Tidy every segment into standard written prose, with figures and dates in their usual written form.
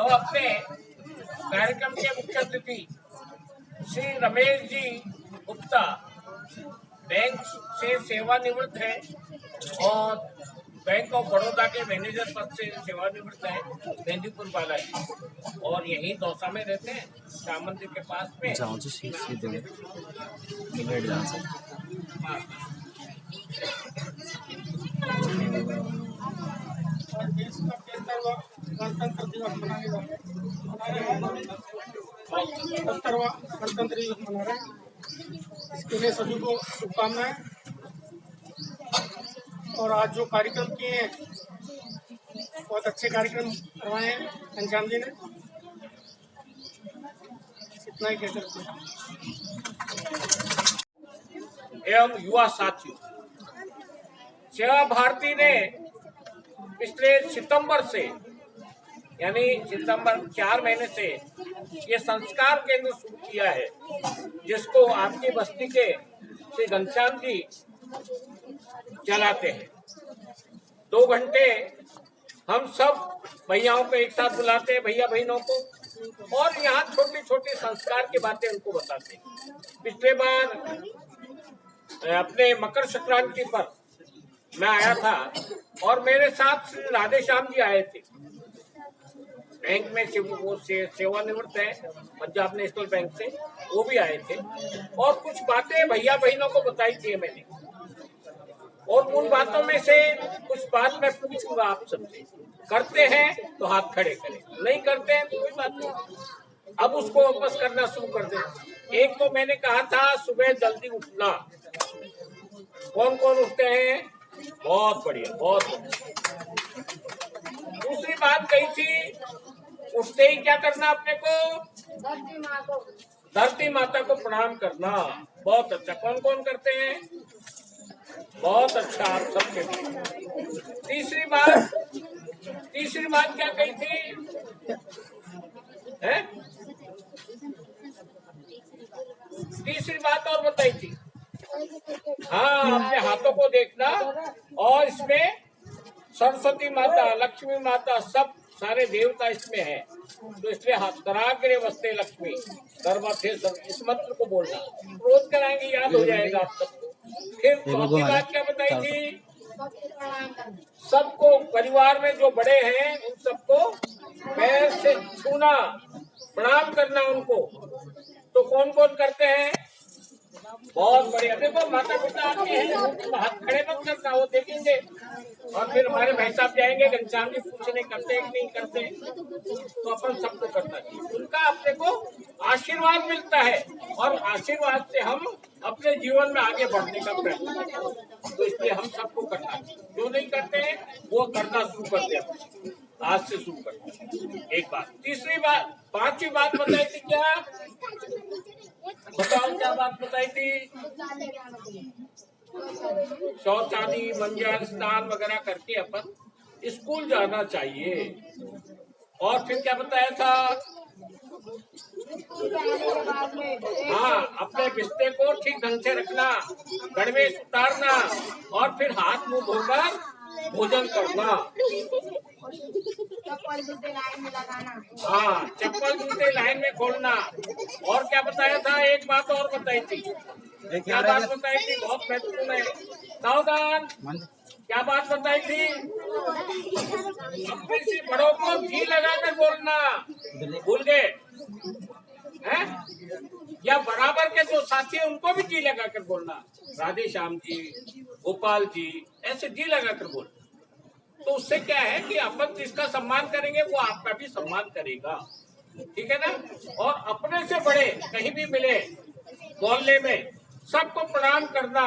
अब अपने कार्यक्रम के मुख्य अतिथि श्री रमेश जी गुप्ता बैंक से सेवानिवृत्त है और बैंक ऑफ बड़ौदा के मैनेजर पद से सेवानिवृत्त है, मेहंदीपुर बालाजी, और यहीं दौसा में रहते हैं, श्याम मंदिर के पास में। गणतंत्र दिवस मनाने वाले गणतंत्र दिवस मना रहे हैं, इसके लिए सभी को शुभकामनाएं। और आज जो कार्यक्रम किए हैं बहुत अच्छे कार्यक्रम करवाए हैं घनश्याम जी ने, इतना ही कहकर एवं युवा साथियों, सेवा भारती ने पिछले सितंबर से यानी सितंबर 4 महीने से ये संस्कार केंद्र शुरू किया है, जिसको आपकी बस्ती के श्री घनश्याम जी चलाते हैं। 2 घंटे हम सब भैयाओं को एक साथ बुलाते हैं, भैया बहनों को, और यहाँ छोटी छोटी संस्कार की बातें उनको बताते हैं। पिछले बार अपने मकर संक्रांति पर मैं आया था और मेरे साथ राधे श्याम जी आए थे, बैंक में वो सेवानिवृत्त है पंजाब नेशनल बैंक से, वो भी आए थे और कुछ बातें भैया बहनों को बताई थी मैंने, और उन बातों में से कुछ बात मैं पूछूंगा आप सबसे। करते हैं तो हाथ खड़े करें, नहीं करते हैं तो कोई बात नहीं, अब उसको वापस करना शुरू कर दें। एक तो मैंने कहा था सुबह जल्दी उठना, कौन कौन उठते हैं? बहुत बढ़िया, बहुत बढ़िया। दूसरी बात कही थी, उठते ही क्या करना अपने को? धरती माता को प्रणाम करना। बहुत अच्छा, कौन कौन करते हैं? बहुत अच्छा, आप सबके लिए। तीसरी बात क्या कही थी? है? तीसरी बात और बताई थी, हाँ, अपने हाथों को देखना, और इसमें सरस्वती माता, लक्ष्मी माता, सब सारे देवता इसमें है, तो इसलिए कराग्रे वस्ते लक्ष्मी सर्वथे सब, इस मंत्र को बोलना रोज कराएंगे, याद हो जाएगा आप सबको। फिर चौथी बात क्या बताई थी? सबको, परिवार में जो बड़े हैं उन सबको पैर से छूना, प्रणाम करना उनको। तो कौन कौन करते हैं? बहुत बढ़िया। देखो माता पिता आपके हैं, हाथ खड़े मत करना, वो देखेंगे, और फिर हमारे भाई साहब जाएंगे घनश्याम जी पूछने करते हैं कि नहीं करते, तो अपन सबको करना चाहिए। उनका अपने को आशीर्वाद मिलता है, और आशीर्वाद से हम अपने जीवन में आगे बढ़ने का प्रयत्न करते हैं, तो इसलिए हम सबको करना चाहिए। जो नहीं करते हैं वो करना शुरू करते हैं, आज से शुरू करते हैं। एक बात। तीसरी बात, 5वीं बात बताई थी क्या? बताओ क्या बात बताई थी? शौचालय, मंजन, स्नान वगैरह करके अपन स्कूल जाना चाहिए। और फिर क्या बताया था? हाँ, अपने बिस्तर को ठीक ढंग से रखना, गणवेश उतारना, और फिर हाथ मुंह धोकर भोजन करना। चप्पल जूते लाइन में लगाना। हाँ, चप्पल जूते लाइन में खोलना। और क्या बताया था? एक बात और बताई थी। क्या बात बताई थी? बहुत महत्वपूर्ण है, सावधान। क्या बात बताई थी? अपने से बड़ों को घी लगाकर बोलना, भूल गए हैं? या बराबर के जो साथी हैं उनको भी घी लगाकर बोलना, राधे श्याम जी, गोपाल जी, ऐसे घी लगाकर बोलना। तो उससे क्या है कि अपन जिसका सम्मान करेंगे वो आपका भी सम्मान करेगा, ठीक है ना? और अपने से बड़े कहीं भी मिले मोहल्ले में, सबको प्रणाम करना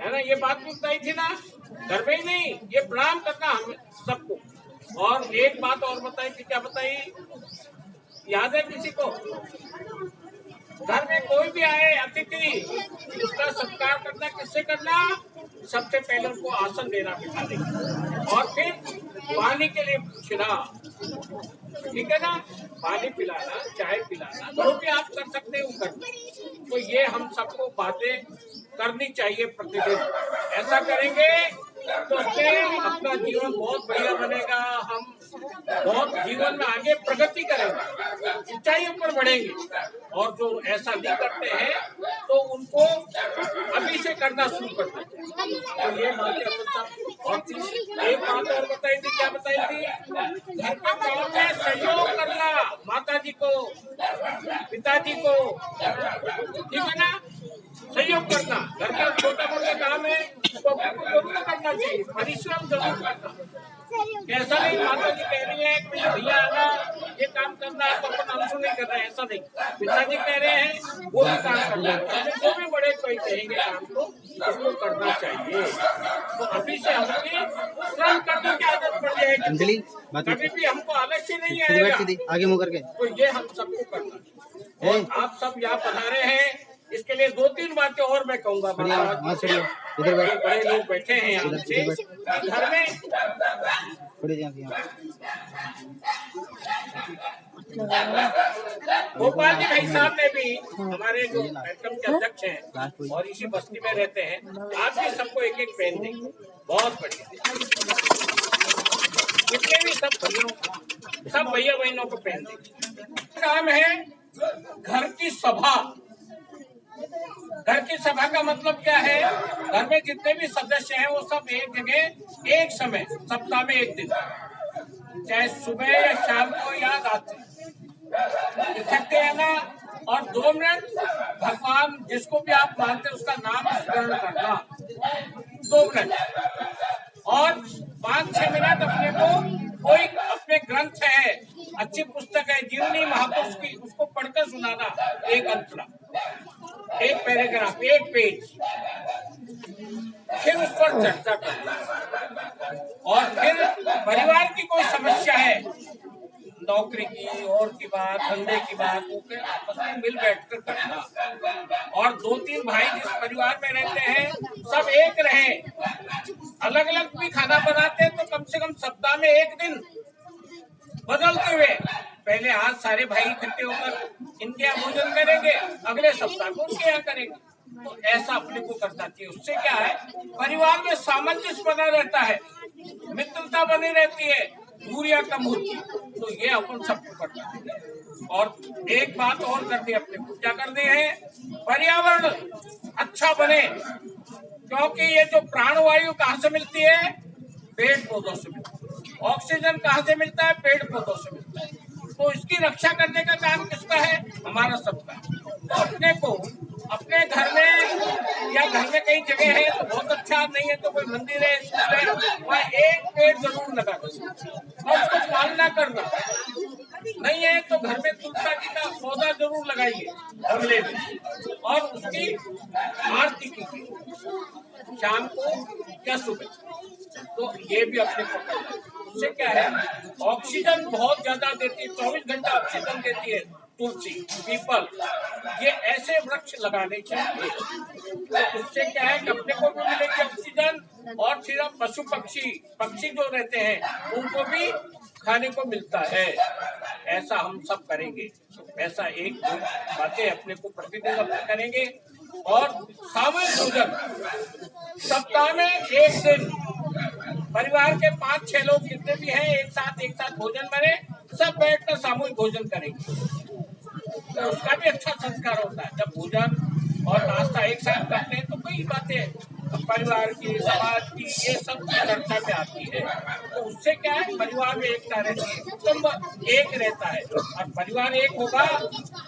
है ना, ये बात भी बताई थी ना? घर में ही नहीं, ये प्रणाम करना हम सबको। और एक बात और बताई थी, क्या बताई? याद है किसी को? घर में कोई भी आए अतिथि, उसका सत्कार करना किससे करना? सबसे पहले उनको आसन देना, बिठाने, और फिर पानी के लिए पूछना, ठीक है ना? पानी पिलाना, चाय पिलाना, जो भी आप कर सकते हैं वो करना। तो ये हम सबको बातें करनी चाहिए प्रतिदिन। ऐसा करेंगे तो अपने का जीवन बहुत बढ़िया बनेगा, हम बहुत जीवन में आगे प्रगति करेंगे, ऊंचाइयों पर बढ़ेंगे। और जो ऐसा नहीं करते हैं तो उनको अभी से करना शुरू कर देते हैं। तो ये बातें अपन सब। और एक बात और बताई थी, क्या बताई थी? घर के काम में सहयोग करना, माता जी को, पिताजी को, ठीक है ना, सहयोग करना। घर का छोटा मोटा काम है तो जरूर करना चाहिए, परिश्रम जरूर करना। ऐसा नहीं माता जी कह रही है कि भैया आना ये काम करना है तो अपन हमसे नहीं कर रहे हैं, ऐसा नहीं। पिताजी कह रहे हैं वो भी काम करना है, जो भी बड़े कोई कहेंगे काम को उसको करना चाहिए। तो अभी से हमकी श्रम करने की आदत पड़ जाएगी, कभी भी हमको आलस्य नहीं आएगा, आगे मुँह करके। तो ये हम सबको करना है। और आप सब यहाँ पधारे हैं, इसके लिए 2-3 बातें और मैं कहूँगा। इधर बैठ, बड़े लोग बैठे हैं यहाँ से घर में। गोपाल जी भाई साहब ने भी, हमारे जो कार्यक्रम के अध्यक्ष हैं और इसी बस्ती में रहते हैं, आप भी सबको एक एक पेन देंगे, बहुत बढ़िया। जितने भी सब भैया बहनों को पेन देंगे। काम है घर की सभा। घर की सभा का मतलब क्या है? घर में जितने भी सदस्य हैं वो सब एक जगह एक समय सप्ताह में एक दिन, चाहे सुबह या शाम को या रात्रि, इकट्ठे आना और 2 मिनट भगवान जिसको भी आप मानते हैं उसका नाम स्मरण करना, 2 मिनट। और 5-6 मिनट अपने को कोई अपने ग्रंथ है, अच्छी पुस्तक है, जीवनी महापुरुष की, उसको पढ़कर सुनाना, एक अंतरा, एक पैराग्राफ, एक पेज, फिर उस पर चर्चा करना। और फिर परिवार की कोई समस्या है, नौकरी की और की बात, धंधे की बात, वो फिर आपस में मिल बैठकर करना। और 2-3 भाई जिस परिवार में रहते हैं सब एक रहे, अलग अलग भी खाना बनाते हैं तो कम से कम सप्ताह में एक दिन बदलते हुए, पहले आज सारे भाई इकट्ठे होकर इनके यहाँ भोजन करेंगे, अगले सप्ताह को उनके यहाँ करेंगे। तो ऐसा अपने को करना चाहिए। उससे क्या है, परिवार में सामंजस्य बना रहता है, मित्रता बनी रहती है, दूरियां कम होती है। तो ये अपन सबको करना है। और एक बात और करनी है, अपने को क्या करनी है, पर्यावरण अच्छा बने। क्योंकि ये जो प्राणवायु कहाँ से मिलती है? पेड़ पौधों से मिलती है। ऑक्सीजन कहाँ से मिलता है? पेड़ पौधों से मिलता है। तो इसकी रक्षा करने का काम किसका है? हमारा सबका। तो अपने को अपने घर में या घर में कई जगह है तो बहुत अच्छा, नहीं है तो कोई मंदिर है, स्कूल है, वहाँ एक पेड़ जरूर लगाना और उसको पालना करना। नहीं है तो घर में तुलसी जी का पौधा जरूर लगाइए गमले में, और उसकी आरती कीजिए शाम को या सुबह। तो ये भी अपने को, उससे क्या है, ऑक्सीजन बहुत ज्यादा देती है, 24 घंटा ऑक्सीजन देती है तुलसी, पीपल, ये ऐसे वृक्ष लगाने चाहिए। तो उससे क्या है कि अपने को भी मिलेगी ऑक्सीजन, और फिर पशु पक्षी जो रहते हैं उनको भी खाने को मिलता है। ऐसा हम सब करेंगे। ऐसा एक बातें अपने को प्रतिदिन अपने करेंगे। और सामूहिक भोजन सप्ताह में एक दिन, परिवार के 5-6 लोग जितने भी हैं एक साथ भोजन बने, सब बैठकर सामूहिक भोजन करेंगे। तो उसका भी अच्छा संस्कार होता है। जब भोजन और नाश्ता एक साथ करते हैं तो कई बातें परिवार की, समाज की, ये सब चर्चा में आती है। तो उससे क्या है, परिवार में एकता रहती है, कुटुंब एक रहता है। और परिवार एक होगा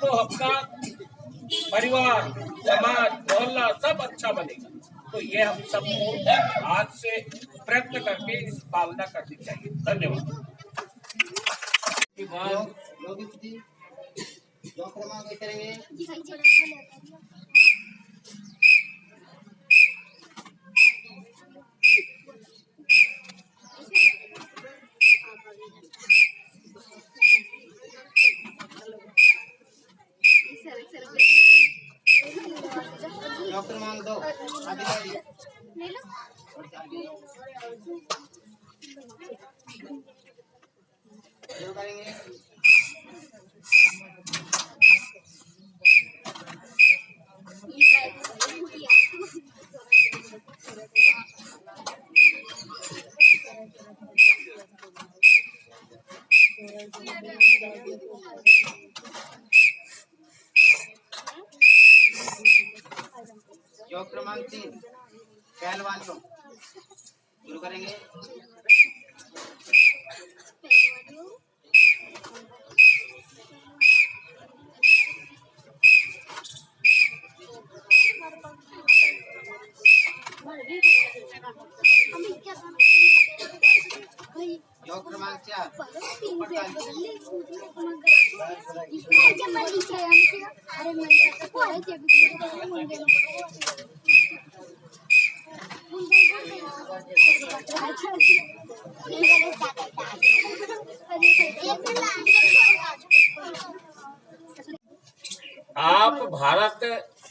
तो अपना परिवार, समाज, मोहल्ला सब अच्छा बनेगा। तो ये हम सबको आज से प्रयत्न करके इस पालना करनी चाहिए। धन्यवाद। करेंगे। डॉक्टर मान दो ले लो। करेंगे। योग क्रमांक 3 पहलवान योग शुरू करेंगे। योग क्रमांक 4 आप भारत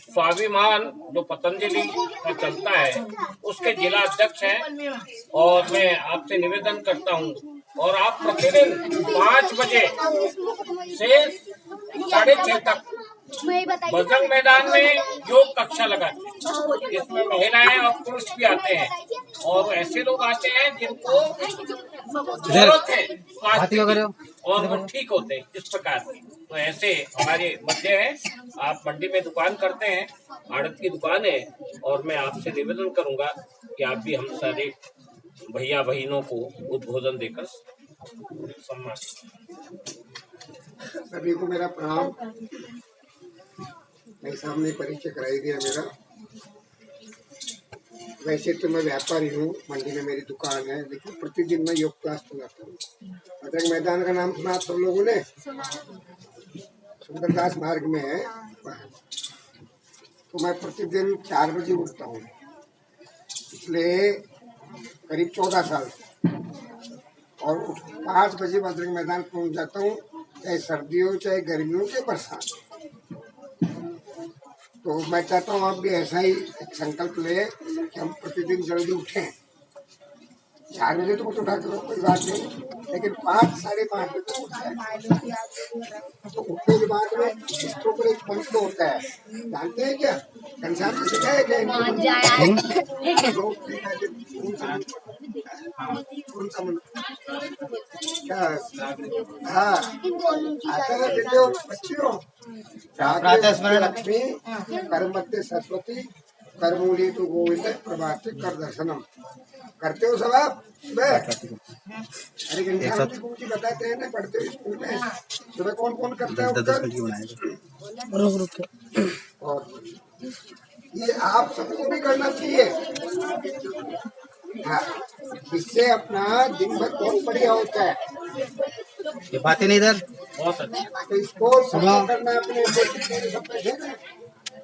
स्वाभिमान जो पतंजलि का चलता है उसके जिला अध्यक्ष हैं और मैं आपसे निवेदन करता हूं और आप प्रतिदिन 5 बजे से 6:30 तक बजरंग मैदान में योग कक्षा लगाते। इसमें महिलाएं और पुरुष भी आते हैं और ऐसे लोग आते हैं जिनको जरूरत है स्वास्थ्य की और वो ठीक होते हैं इस प्रकार। तो ऐसे हमारे मध्य है, आप मंडी में दुकान करते हैं, आड़त की दुकान है और मैं आपसे निवेदन करूंगा कि आप भी हम सारे भैया बहनों को उद्बोधन देकर सम्मान। सभी को मेरा प्रणाम। मेरे सामने परिचय कराई दिया मेरा। वैसे तो मैं व्यापारी हूँ, मंडी में मेरी दुकान है, लेकिन प्रतिदिन मैं योग क्लास चलाता हूँ। बजरंग मैदान का नाम सुना सब लोगों ने? सुंदरदास मार्ग में है। तो मैं प्रतिदिन 4 बजे उठता हूँ, पिछले करीब 14 साल और 5 बजे बजरंग मैदान पहुँच जाता हूँ, चाहे सर्दी हो चाहे गर्मी हो चाहे बरसात। तो मैं चाहता हूँ आप भी ऐसा ही एक संकल्प ले कि हम प्रतिदिन जल्दी उठें। 4 बजे तो उठा करो कोई बात नहीं, लेकिन 5 साढ़े 5 बजे उठे। तो उठने के बाद में इसके ऊपर एक मंत्र होता है, जानते हैं क्या? घनश्याम ने सिखाया क्या? कौन सा मंत्र? हाँ, आता है देखो बच्चियों। लक्ष्मी कर्मत्य सरस्वती कर्मूली तो गोविंद प्रभाते कर दर्शनम। करते हो सब आप सुबह? अरे घनश्याम जी गुरु जी बताते हैं ना, पढ़ते हो स्कूल में। सुबह कौन कौन करता है? और ये आप सबको भी करना चाहिए। हाँ, इससे अपना दिन भर बहुत बढ़िया होता है। ये बातें नहीं इधर बहुत अच्छा। तो इसको सुबह करना अपने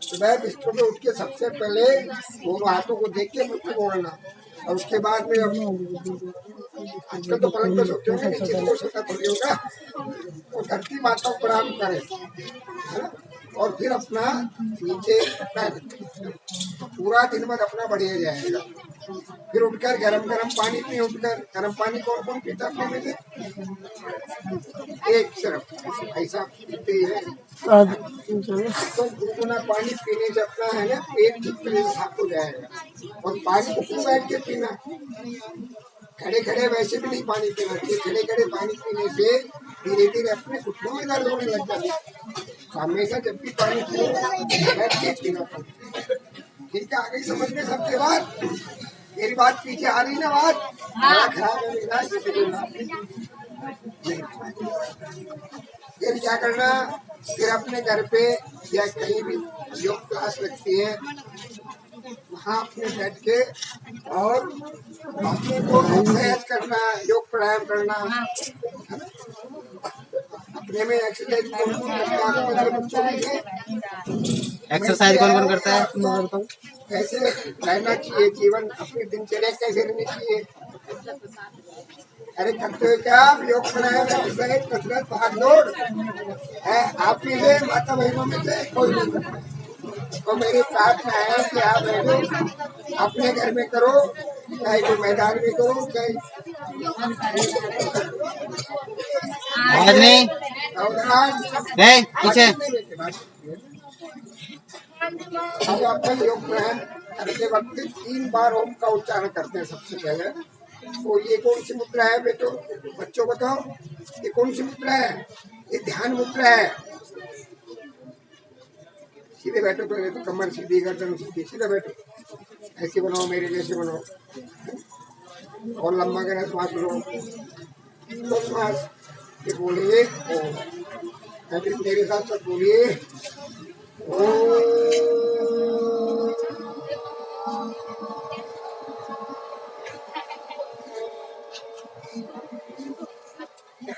सुबह बिस्तर में उठ के सबसे पहले दोनों हाथों को देख के मुझको बोलना, और उसके बाद में आजकल तो पलंग पे सोते होंगे, नीचे तो सोता थोड़ी होगा, तो धरती माता को प्रणाम करें, है ना? और फिर अपना नीचे पूरा दिन भर अपना बढ़िया जाएगा। फिर उठकर गरम गरम पानी पिए। उठकर गरम पानी कौन कौन पीता अपने में से? एक सिर्फ ऐसा पीते है। तो गुनगुना पानी पीने से अपना है ना पेट ठीक तरह से साफ हो जाएगा। और पानी को क्यों बैठ के पीना? खड़े खड़े वैसे भी नहीं पानी पीना चाहिए। खड़े खड़े पानी पीने से धीरे धीरे अपने घुटनों में दर्द होने लग जाता है। हमेशा जब भी पानी पियो बैठ के पीना पड़ता है। ठीक है, आगे समझ में सबके बात? मेरी बात पीछे आ रही ना बात? खराब है मेरा। फिर क्या करना? फिर अपने घर पे या कहीं भी योग क्लास लगती है, वहाँ अपने बैठ के और अपने को एक्सरसाइज करना, योग प्राणायाम करना। अपने में एक्सरसाइज कौन कौन करता है? बच्चों में एक्सरसाइज कौन कौन करता है? कैसे रहना चाहिए जीवन, अपनी दिनचर्या कैसे रहनी चाहिए? अरे करते हो क्या आप योग प्राणायाम, एक्सरसाइज, कसरत, भाग दौड़ है? आप ही से माता बहनों में से कोई नहीं करता। तो मेरी प्रार्थना है कि आप अपने घर में करो, चाहे कोई मैदान में करो, चाहे आज नहीं पीछे। अब अपन योग प्राणायाम करते वक्त 3 बार ओम का उच्चारण करते हैं। सबसे पहले तो ये कौन सी मुद्रा है बेटो? बच्चों बताओ, ये कौन सी मुद्रा है? ये ध्यान मुद्रा है। सीधे बैठो, पहले तो कमर सीधी, गर्दन सीधी, सीधे बैठो। ऐसे बनाओ, मेरे जैसे बनाओ। और लंबा करना, श्वास लो, तो श्वास ये बोलिए ओम। फिर मेरे साथ सब बोलिए ओम।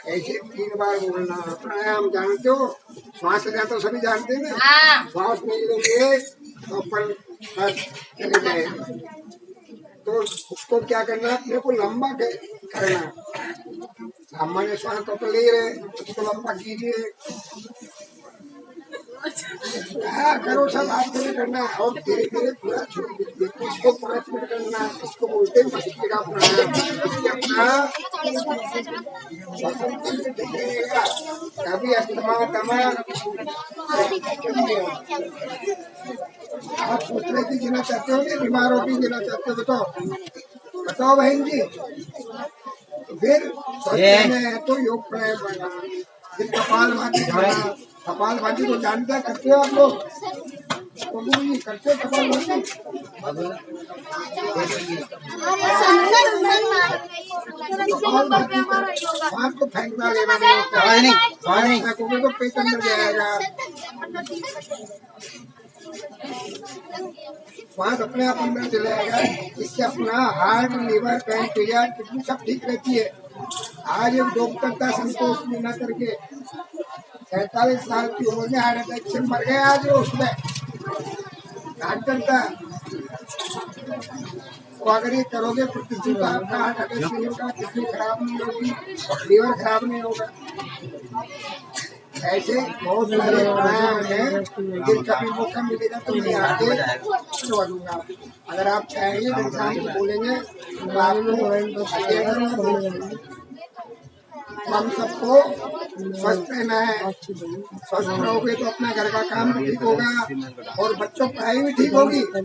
ऐसे 3 बार बोलना। प्राणायाम जानते हो? श्वास लेना तो सभी जानते हैं ना। श्वास नहीं लेंगे तो अपन चले जाए। तो उसको क्या करना, अपने को लंबा करना। सामान्य श्वास तो ले रहे, उसको लंबा कीजिए। हाँ करो, सब आपको भी करना है। और धीरे धीरे पूरा छोड़ दीजिए। इसको 5 मिनट करना, इसको बोलते हैं मस्तिका प्राणायाम। इससे अपना कभी अस्थमा तमा। आप सोच रहे थे जीना चाहते हो, बीमार होकर जीना चाहते हो? बताओ बताओ बहन जी। फिर तो योग प्राणायाम करना, फिर कपाल भाती करना। कपाल भाती को जानते हैं, करते हो आप लोग? करते हो कपाल भाती? हाथ को फेंकना लेना नहीं होता, तो पेट अंदर जाएगा। श्वास अपने आप अंदर चलाएगा। इससे अपना हार्ट, लिवर, पैंक्रियाज, किडनी सब ठीक रहती है। आज एक डॉक्टर था संतोष मीना करके, 47 साल की उम्र में हार्ट अटैक से मर गया। आज उसमें डॉक्टर था। तो अगर ये करोगे प्रतिदिन तो आपका हार्ट अटैक नहीं होगा, किडनी खराब नहीं होगी, लीवर खराब नहीं होगा। ऐसे बहुत सारे प्राणायाम हैं, फिर कभी मौका मिलेगा तो मैं आगे करवा दूंगा। अगर आप चाहेंगे तो इंसान को बोलेंगे तो आपको। हम सबको स्वस्थ रहना है। स्वस्थ रहोगे तो अपना घर का काम भी ठीक होगा और बच्चों की पढ़ाई भी ठीक होगी, है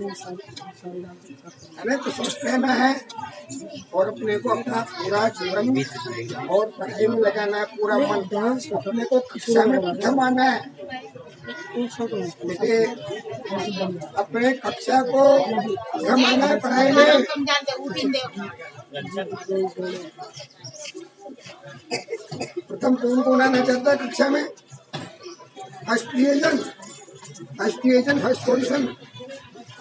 ना? तो स्वस्थ रहना है और अपने को अपना पूरा जीवन और पढ़ाई में लगाना है, पूरा मन। अपने को कक्षा में प्रथम आना है। बेटे अपने कक्षा को प्रथम आना है पढ़ाई में। प्रथम कौन आना चाहता है कक्षा में? First division, first position.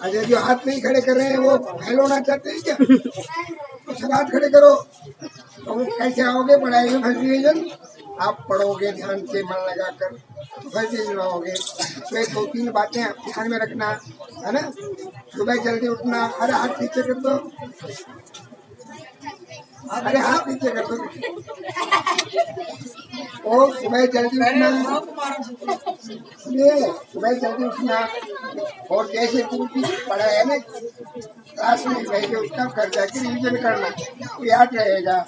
Ajay जो हाथ नहीं खड़े कर रहे हैं वो फेल होना चाहते हैं क्या? तो सब हाथ खड़े करो। तो कैसे आओगे पढ़ाई में फर्स्ट डिवीजन? आप पढ़ोगे ध्यान से, मन लगाकर, तो फर्स्ट डिवीजन आओगे। तो 2-3 बातें ध्यान में रखना, है ना? सुबह जल्दी उठना। अरे हाथ पीछे कर दो, अरे हाथ नीचे कर दो। और सुबह जल्दी उठना, सुबह जल्दी उठना। और जैसे गुरु की पढ़ा है ना, क्लास में बैठे उसका घर जाके रिविजन करना, तो याद रहेगा।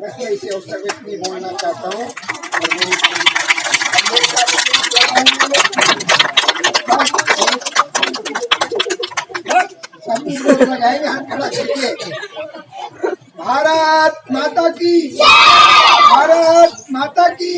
बस ऐसे अवसर में इतनी बोलना चाहता हूँ। लगाएंगे हाथ खड़ा करके। भारत माता की, भारत माता की।